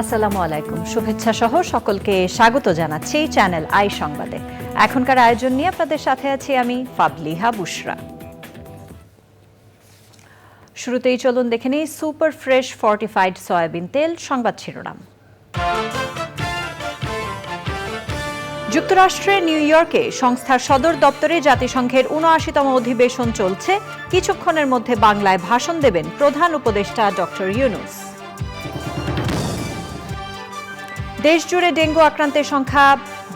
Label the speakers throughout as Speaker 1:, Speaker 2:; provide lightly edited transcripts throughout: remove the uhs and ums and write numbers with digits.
Speaker 1: আসসালামু আলাইকুম, শুভেচ্ছা সহ সকলকে স্বাগত জানাচ্ছি চ্যানেল আই সংবাদে। এখনকার আয়োজন নিয়ে আপনাদের সাথে আছি আমি ফাবলিহা বুশরা। শুরুতেই চলুন দেখে নিই সুপার ফ্রেশ ফর্টিফাইড সয়াবিন তেল সংবাদ শিরোনাম। যুক্তরাষ্ট্রের নিউ ইয়র্কে সংস্থার সদর দপ্তরে জাতিসংঘের ৭৯তম অধিবেশন চলছে। কিছুক্ষণের মধ্যে বাংলায় ভাষণ দেবেন প্রধান উপদেষ্টা ডক্টর ইউনূস। দেশজুড়ে ডেঙ্গু আক্রান্তের সংখ্যা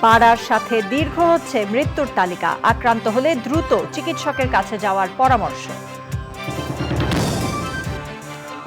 Speaker 1: বাড়ার সাথে দীর্ঘ হচ্ছে মৃত্যুর তালিকা। আক্রান্ত হলে দ্রুত চিকিৎসকের কাছে যাওয়ার পরামর্শ।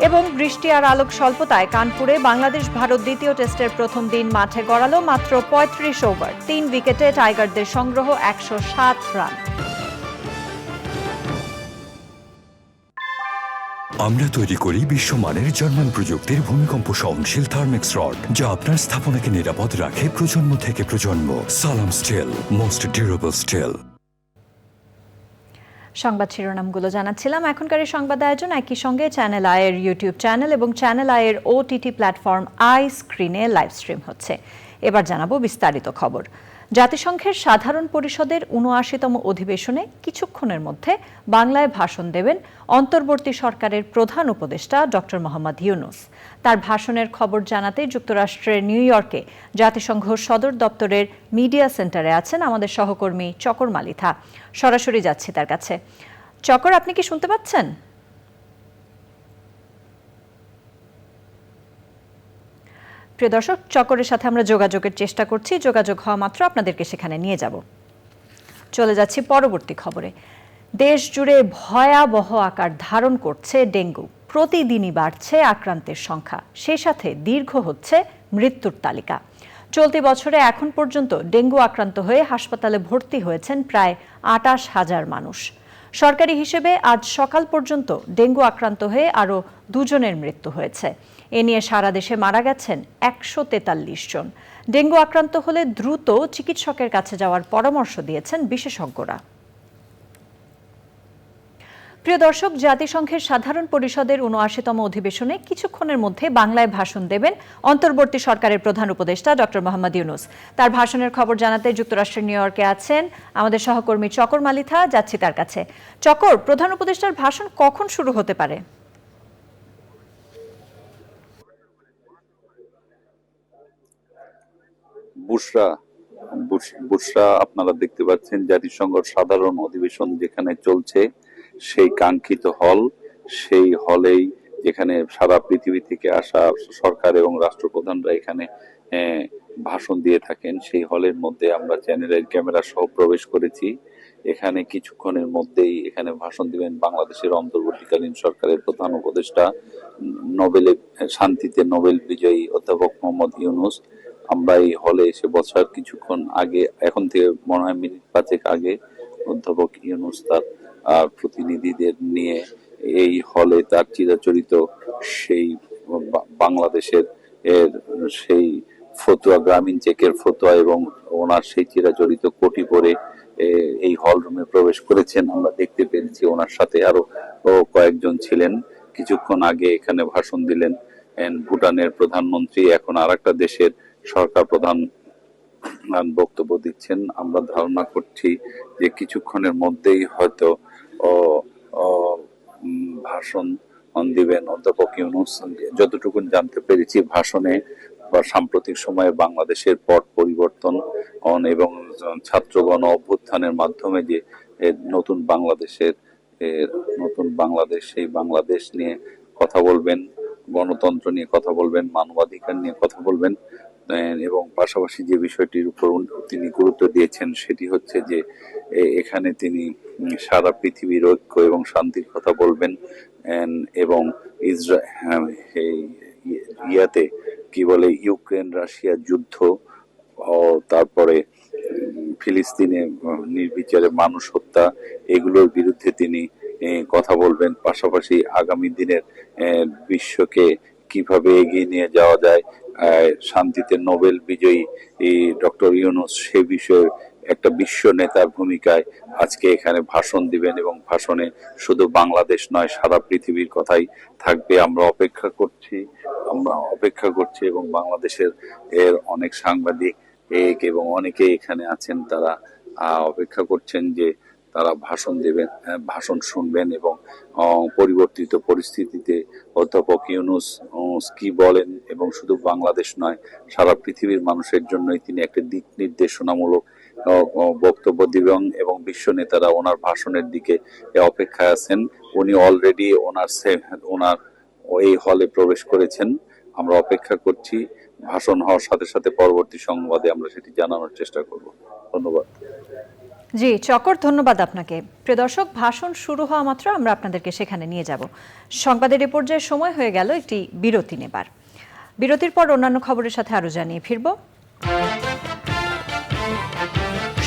Speaker 1: এবং বৃষ্টি আর আলোক স্বল্পতায় কানপুরে বাংলাদেশ ভারত দ্বিতীয় টেস্টের প্রথম দিন মাঠে গড়ালো মাত্র ৩৫ ওভার। ৩ উইকেটে টাইগারদের সংগ্রহ ১০৭ রান।
Speaker 2: আমরা তৈরি করি বিশ্বমানের জার্মান প্রযুক্তির ভূমিকম্প সহনশীল থার্মেক্স রড, যা আপনার স্থাপনাকে নিরাপদ রাখে প্রজন্ম থেকে প্রজন্ম। সালাম স্টিল, মোস্ট ডিউরেবল স্টিল।
Speaker 1: সংবাদ শিরোনামগুলো জানাচ্ছিলাম। এখনকার এই সংবাদ আয়োজন একই সঙ্গে চ্যানেল আইয়ের ইউটিউব চ্যানেল এবং চ্যানেল আইয়ের ওটিটি প্ল্যাটফর্ম আই স্ক্রিনে লাইভ স্ট্রিম হচ্ছে। এবার জানাবো বিস্তারিত খবর। জাতিসংঘের সাধারণ পরিষদের ৭৯তম অধিবেশনে কিছুক্ষণের মধ্যে বাংলায় ভাষণ দেবেন অন্তর্বর্তী সরকারের প্রধান উপদেষ্টা ডক্টর মোহাম্মদ ইউনূস। তার ভাষণের খবর জানাতে যুক্তরাষ্ট্রের নিউ ইয়র্কে জাতিসংঘ সদর দপ্তরের মিডিয়া সেন্টারে আছেন আমাদের সহকর্মী চকর মালিথা। সরাসরি যাচ্ছি তার কাছে। চকর, আপনি কি শুনতে পাচ্ছেন? প্রিয় দর্শক, চকরের সাথে আমরা যোগাযোগের চেষ্টা করছি। যোগাযোগ হওয়া মাত্র আপনাদেরকে সেখানে নিয়ে যাব। চলে যাচ্ছি পরবর্তী খবরে। দেশ জুড়ে ভয়াবহ আকার ধারণ করছে ডেঙ্গু। প্রতিদিনই বাড়ছে আক্রান্তের সংখ্যা, সেই সাথে দীর্ঘ হচ্ছে মৃত্যুর তালিকা। চলতি বছরে এখন পর্যন্ত ডেঙ্গু আক্রান্ত হয়ে হাসপাতালে ভর্তি হয়েছেন প্রায় ২৮,০০০ মানুষ। সরকারি হিসেবে আজ সকাল পর্যন্ত ডেঙ্গু আক্রান্ত হয়ে আরও ২ জনের মৃত্যু হয়েছে। এ নিয়ে সারা দেশে মারা গেছেন ১৪৩ জন। ডেঙ্গু আক্রান্ত হলে দ্রুত চিকিৎসকের কাছে যাওয়ার পরামর্শ দিয়েছেন বিশেষজ্ঞরা। প্রিয় দর্শক, জাতিসংঘের সাধারণ পরিষদের ৭৯তম অধিবেশনে কিছুক্ষণের মধ্যে বাংলায় ভাষণ দেবেন অন্তর্বর্তী সরকারের প্রধান উপদেষ্টা ডক্টর মোহাম্মদ ইউনূস। তার ভাষণের খবর জানাতে যুক্তরাষ্ট্রের নিউ ইয়র্কে আছেন আমাদের সহকর্মী চকর মালিথা। যাচ্ছি তার কাছে। চকর, প্রধান উপদেষ্টার ভাষণ কখন শুরু হতে পারে?
Speaker 3: বুশরা, আপনারা দেখতে পাচ্ছেন জাতিসংঘ সাধারণ অধিবেশন যেখানে চলছে, সেই কাঙ্ক্ষিত হল, সেই হলেই যেখানে সারা পৃথিবী থেকে আসা সরকার এবং রাষ্ট্রপ্রধানরা এখানে ভাষণ দিয়ে থাকেন, সেই হলের মধ্যে আমরা চ্যানেলের ক্যামেরা সহ প্রবেশ করেছি। এখানে কিছুক্ষণের মধ্যেই এখানে ভাষণ দিবেন বাংলাদেশের অন্তর্বর্তীকালীন সরকারের প্রধান উপদেষ্টা, শান্তিতে নোবেল বিজয়ী অধ্যাপক মোহাম্মদ ইউনূস। আমরা এই হলে এসে বসার কিছুক্ষণ আগে, এখন থেকে মনে হয় মিনিট ৫ আগে, অধ্যাপক ইউনূস তার প্রতিনিধিদের নিয়ে এই হলে তার চিরাচরিত সেই বাংলাদেশের সেই ফতুয়া, গ্রামীণ চেকের ফতুয়া এবং ওনার সেই চিরাচরিত কোটি পরে এই হল রুমে প্রবেশ করেছেন। আমরা দেখতে পেরেছি ওনার সাথে আরো কয়েকজন ছিলেন। কিছুক্ষণ আগে এখানে ভাষণ দিলেন ভুটানের প্রধানমন্ত্রী। এখন আর একটা দেশের সরকার প্রধান বক্তব্য দিচ্ছেন। আমরা ধারণা করছি যে কিছুক্ষণের মধ্যেই হয়তো ভাষণ দিবেন অধ্যাপক ইউনূস। যতটুকু জানতে পেরেছি ভাষণে বা সাম্প্রতিক সময়ে বাংলাদেশের পট পরিবর্তন এবং ছাত্রগণ অভ্যুত্থানের মাধ্যমে যে নতুন বাংলাদেশ, সেই বাংলাদেশ নিয়ে কথা বলবেন, গণতন্ত্র নিয়ে কথা বলবেন, মানবাধিকার নিয়ে কথা বলবেন এবং পাশাপাশি যে বিষয়টির উপর তিনি গুরুত্ব দিয়েছেন সেটি হচ্ছে যে এখানে তিনি সারা পৃথিবীর ঐক্য এবং শান্তির কথা বলবেন এবং ইউক্রেন রাশিয়া যুদ্ধ, তারপরে ফিলিস্তিনে নির্বিচারে মানুষ হত্যা, এগুলোর বিরুদ্ধে তিনি কথা বলবেন। পাশাপাশি আগামী দিনের বিশ্বকে কিভাবে এগিয়ে নিয়ে যাওয়া যায়, শান্তিতে নোবেল বিজয়ী ডক্টর ইউনূস সে বিষয়ে একটা বিশ্ব নেতার ভূমিকায় আজকে এখানে ভাষণ দিবেন এবং ভাষণে শুধু বাংলাদেশ নয় সারা পৃথিবীর কথাই থাকবে। আমরা অপেক্ষা করছি এবং বাংলাদেশের অনেক সাংবাদিক এবং অনেকে এখানে আছেন, তারা অপেক্ষা করছেন যে তারা ভাষণ শুনবেন এবং পরিবর্তিত পরিস্থিতিতে অধ্যাপক ইউনূস কি বলেন এবং শুধু বাংলাদেশ নয় সারা পৃথিবীর মানুষের জন্যই তিনি একটা দিক নির্দেশনামূলক বক্তব্য দিবেন এবং বিশ্ব নেতারা ওনার ভাষণের দিকে অপেক্ষায় আছেন। উনি অলরেডি ওনার এই হলে প্রবেশ করেছেন। আমরা অপেক্ষা করছি, ভাষণ হওয়ার সাথে সাথে পরবর্তী সংবাদে আমরা সেটি জানানোর চেষ্টা করব। ধন্যবাদ।
Speaker 1: জি চকর, ধন্যবাদ আপনাকে। প্রিয় দর্শক, ভাষণ শুরু হওয়া মাত্র আমরা আপনাদেরকে সেখানে নিয়ে যাব। সংবাদের এ পর্যায়ে সময় হয়ে গেল একটি বিরতি নেবার। বিরতির পর অন্যান্য খবরের সাথে আরো জানিয়ে ফিরব।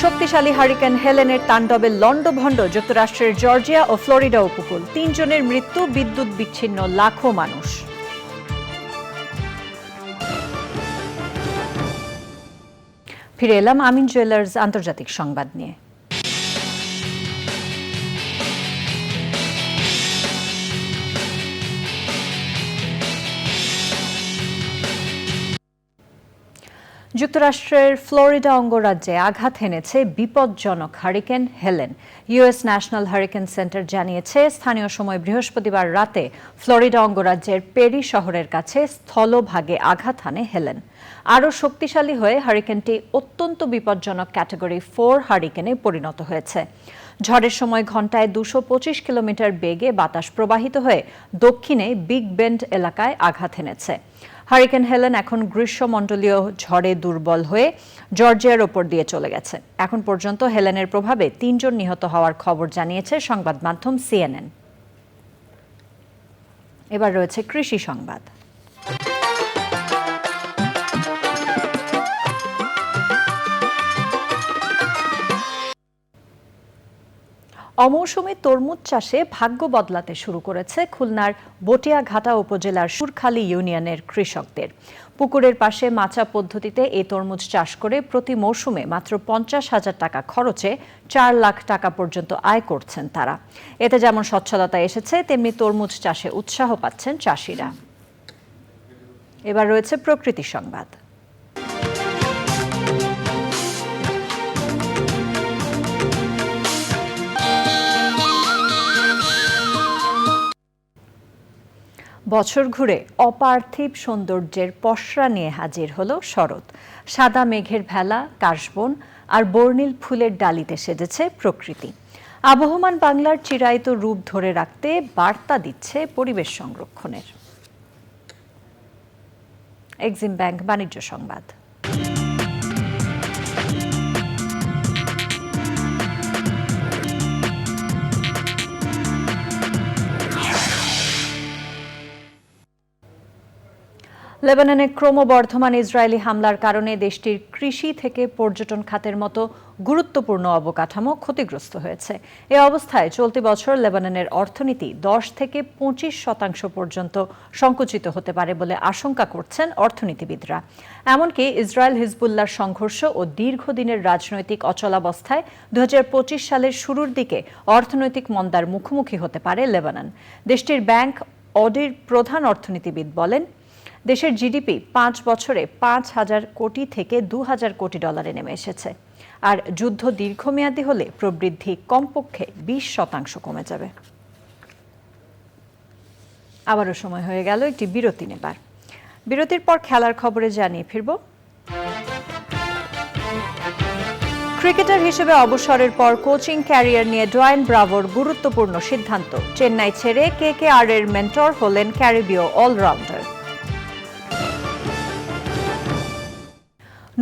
Speaker 1: শক্তিশালী হারিকেন হেলেনের তাণ্ডবে লন্ডভন্ড যুক্তরাষ্ট্রের জর্জিয়া ও ফ্লোরিডা উপকূল, ৩ জনের মৃত্যু, বিদ্যুৎ বিচ্ছিন্ন লাখো মানুষ। ফিরে এলাম আমিন জুয়েলার্স আন্তর্জাতিক সংবাদ নিয়ে। যুক্তরাষ্ট্রের ফ্লোরিডা অঙ্গরাজ্যে আঘাত এনেছে বিপজ্জনক hurricane Helen. US national hurricane centre জানিয়েছে স্থানীয় সময় বৃহস্পতিবার রাতে ফ্লোরিডা অঙ্গরাজ্যের পেরি শহরের কাছে স্থলভাগে আঘাত হানে হেলেন। আরও শক্তিশালী হয়ে হারিকেনটি অত্যন্ত বিপজ্জনক ক্যাটাগরি 4 হারিকেনে পরিণত হয়েছে। ঝড়ের সময় ঘন্টায় 225 কিলোমিটার বেগে বাতাস প্রবাহিত হয়ে দক্ষিণে বিগ বেন্ড এলাকায় আঘাত এনেছে। হারিকেন হেলেন এখন গ্রীষ্মমণ্ডলীয় ঝড়ে দুর্বল হয়ে জর্জিয়ার ওপর দিয়ে চলে গেছে। এখন পর্যন্ত হেলেনের প্রভাবে 3 জন নিহত হওয়ার খবর জানিয়েছে সংবাদ মাধ্যম CNN। এবার রয়েছে কৃষি সংবাদ। অমৌসুমী তরমুজ চাষে ভাগ্য বদলাতে শুরু করেছে খুলনার বটিয়াঘাটা উপজেলার সুরখালী ইউনিয়নের কৃষকদের। পুকুরের পাশে মাচা পদ্ধতিতে এই তরমুজ চাষ করে প্রতি মৌসুমে মাত্র 50,000 টাকা খরচে 4 লাখ টাকা পর্যন্ত আয় করছেন তারা। এতে যেমন সচ্ছলতা এসেছে, তেমনি তরমুজ চাষে উৎসাহ পাচ্ছেন চাষিরা। এবার রয়েছে প্রকৃতি সংবাদ। বছর ঘুরে অপার্থিব সৌন্দর্যের পসরা নিয়ে হাজির হলো শরৎ। সাদা মেঘের ভেলা, কাশবন আর বর্ণিল ফুলের ডালিতে সেজেছে প্রকৃতি। আবহমান বাংলার চিরায়িত রূপ ধরে রাখতে বার্তা দিচ্ছে পরিবেশ সংরক্ষণের। এক্সিম ব্যাংক বাণিজ্য সংবাদ। লেবাননে ক্রমবর্ধমান ইসরায়েলি হামলার কারণে দেশটির কৃষি থেকে পর্যটন খাতের মতো গুরুত্বপূর্ণ অবকাঠামো ক্ষতিগ্রস্ত হয়েছে। এ অবস্থায় চলতি বছর লেবাননের অর্থনীতি 10 থেকে 25% পর্যন্ত সংকুচিত হতে পারে বলে আশঙ্কা করছেন অর্থনীতিবিদরা। এমনকি ইসরায়েল হিজবুল্লাহর সংঘর্ষ ও দীর্ঘদিনের রাজনৈতিক অচলাবস্থায় 2025 সালের শুরুর দিকে অর্থনৈতিক মন্দার মুখোমুখি হতে পারে লেবানন। দেশটির ব্যাংক অডির প্রধান অর্থনীতিবিদ বলেন, দেশের জিডিপি 5 বছরে 5,000 কোটি থেকে 2,000 কোটি ডলারে নেমে এসেছে। আর যুদ্ধ দীর্ঘমেয়াদী হলে প্রবৃদ্ধি কমপক্ষে 20% কমে যাবে। আবারও সময় হয়ে গেল একটি বিরতি নেবার। বিরতির পর খেলার খবরে জানিয়ে ফিরব। ক্রিকেটার হিসেবে অবসরের পর কোচিং ক্যারিয়ার নিয়ে ডোয়াইন ব্রাভোর গুরুত্বপূর্ণ সিদ্ধান্ত। চেন্নাই ছেড়ে KKR এর মেন্টর হলেন ক্যারিবীয় অলরাউন্ডার।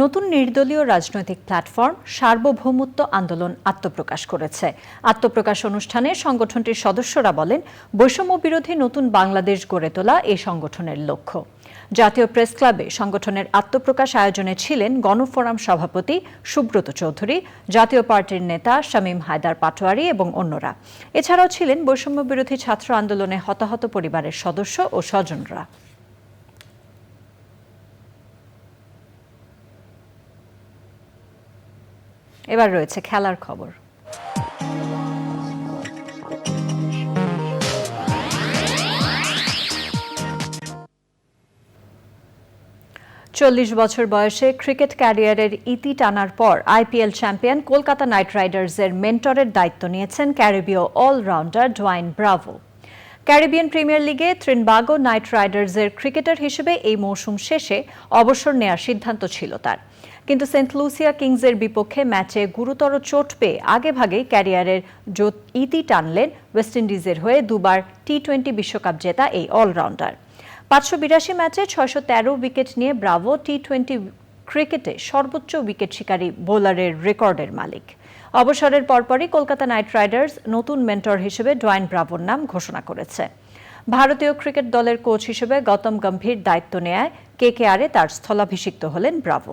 Speaker 1: নতুন নির্দলীয় রাজনৈতিক প্ল্যাটফর্ম সার্বভৌমত্ব আন্দোলন আত্মপ্রকাশ করেছে। আত্মপ্রকাশ অনুষ্ঠানে সংগঠনটির সদস্যরা বলেন, বৈষম্য বিরোধী নতুন বাংলাদেশ গড়ে তোলা এই সংগঠনের লক্ষ্য। জাতীয় প্রেস ক্লাবে সংগঠনের আত্মপ্রকাশ আয়োজনে ছিলেন গণফোরাম সভাপতি সুব্রত চৌধুরী, জাতীয় পার্টির নেতা শামীম হায়দার পাটোয়ারি এবং অন্যরা। এছাড়াও ছিলেন বৈষম্য বিরোধী ছাত্র আন্দোলনে হতাহত পরিবারের সদস্য ও স্বজনরা। এবার রয়েছে খেলার খবর। 40 বছর বয়সে ক্রিকেট ক্যারিয়ারের ইতি টানার পর আইপিএল চ্যাম্পিয়ন কলকাতা নাইট রাইডার্সের মেন্টরের দায়িত্ব নিয়েছেন ক্যারিবীয় allrounder Dwayne Bravo. Caribbean Premier লিগে ত্রিনবাগো নাইট রাইডার্সের ক্রিকেটার হিসেবে এই মৌসুম শেষে অবসর নেওয়ার সিদ্ধান্ত ছিল তার, কিন্তু সেন্ট লুসিয়া কিংসের বিপক্ষে ম্যাচে গুরুতর চোট পেয়ে আগেভাগেই ক্যারিয়ারের ইতি টানলেন ওয়েস্ট ইন্ডিজের হয়ে দুবার টি-20 বিশ্বকাপ জেতা এই অলরাউন্ডার। 582 ম্যাচে 613 উইকেট নিয়ে ব্রাভো টি-20 ক্রিকেটে সর্বোচ্চ উইকেট শিকারী বোলারের রেকর্ডের মালিক। অবসরের পরপরই কলকাতা নাইট রাইডার্স নতুন মেন্টর হিসেবে ডোয়াইন ব্রাভোর নাম ঘোষণা করেছে। ভারতীয় ক্রিকেট দলের কোচ হিসেবে গৌতম গম্ভীর দায়িত্ব নেয় কেকেআরে তার স্থলাভিষিক্ত হলেন ব্রাভো।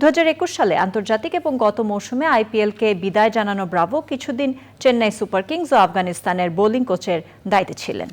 Speaker 1: 2021 সালে আন্তর্জাতিক এবং গত মৌসুমে আইপিএলকে বিদায় জানানো ব্রাভো কিছুদিন চেন্নাই সুপার কিংস ও আফগানিস্তানের বোলিং কোচের দায়িত্বে ছিলেন।